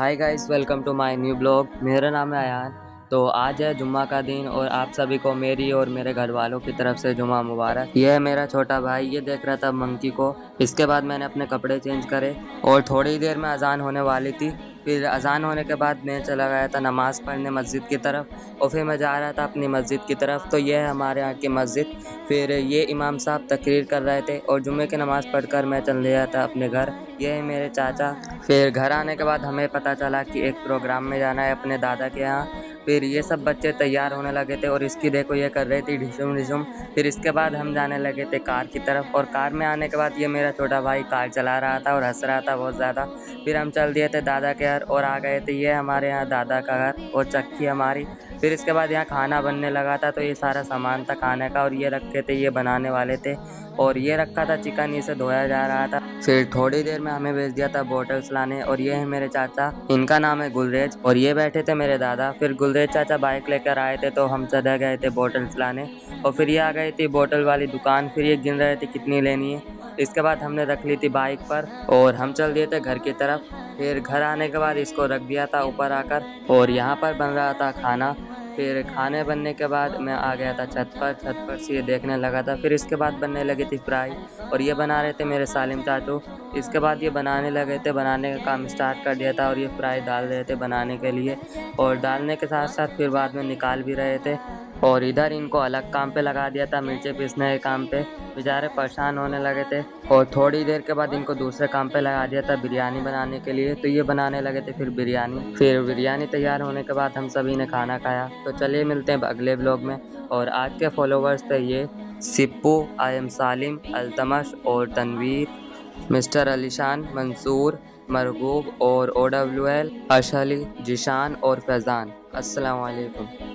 Hi guys, welcome to my new blog. मेरा नाम है अयान। तो आज है जुम्मा का दिन और आप सभी को मेरी और मेरे घर वालों की तरफ से जुम्मा मुबारक। यह है मेरा छोटा भाई, ये देख रहा था मंकी को। इसके बाद मैंने अपने कपड़े चेंज करे और थोड़ी देर में अजान होने वाली थी। फिर अजान होने के बाद मैं चला गया था नमाज़ पढ़ने मस्जिद की तरफ और फिर मैं जा रहा था अपनी मस्जिद की तरफ। तो यह है हमारे यहाँ की मस्जिद। फिर ये इमाम साहब तकरीर कर रहे थे और जुम्मे की नमाज़ पढ़कर मैं चल गया था अपने घर। ये है मेरे चाचा। फिर घर आने के बाद हमें पता चला कि एक प्रोग्राम में जाना है अपने दादा के यहाँ। फिर ये सब बच्चे तैयार होने लगे थे और इसकी देखो ये कर रही थी ढिसुम ढिसुम। फिर इसके बाद हम जाने लगे थे कार की तरफ और कार में आने के बाद ये मेरा छोटा भाई कार चला रहा था और हंस रहा था बहुत ज़्यादा। फिर हम चल दिए थे दादा के घर और आ गए थे। ये हमारे यहाँ दादा का घर और चक्की हमारी। फिर इसके बाद यहाँ खाना बनने लगा था तो ये सारा सामान था खाने का और ये रखे थे, ये बनाने वाले थे। और ये रखा था चिकन, इसे धोया जा रहा था। फिर थोड़ी देर में हमें भेज दिया था बोटल्स लाने और ये है मेरे चाचा, इनका नाम है गुलरेज और ये बैठे थे मेरे दादा। फिर गुलरेज चाचा बाइक लेकर आए थे तो हम चले गए थे बोटल्स लाने और फिर ये आ गई थी बोतल वाली दुकान। फिर ये गिन रहे थे कितनी लेनी है। इसके बाद हमने रख ली थी बाइक पर और हम चल दिए थे घर की तरफ। फिर घर आने के बाद इसको रख दिया था ऊपर आकर और यहाँ पर बन रहा था खाना। फिर खाने बनने के बाद मैं आ गया था छत पर से ये देखने लगा था। फिर इसके बाद बनने लगी थी फ्राई और ये बना रहे थे मेरे सालिम चाचू। इसके बाद ये बनाने लगे थे, बनाने का काम स्टार्ट कर दिया था और ये फ्राई डाल रहे थे बनाने के लिए और डालने के साथ साथ फिर बाद में निकाल भी रहे थे। और इधर इनको अलग काम पे लगा दिया था, मिर्चें पीसने के काम पे। बेचारे परेशान होने लगे थे और थोड़ी देर के बाद इनको दूसरे काम पे लगा दिया था बिरयानी बनाने के लिए। तो ये बनाने लगे थे फिर बिरयानी तैयार होने के बाद हम सभी ने खाना खाया। तो चलिए मिलते हैं अगले ब्लॉग में। और आज के फॉलोवर्स थे ये सिप्पू, आई एम सालिम, अल्तमश और तनवीर, मिस्टर अलीशान, मंसूर, मरगूब और OWL, अशली, जिशान और फैज़ान। अस्सलाम वालेकुम।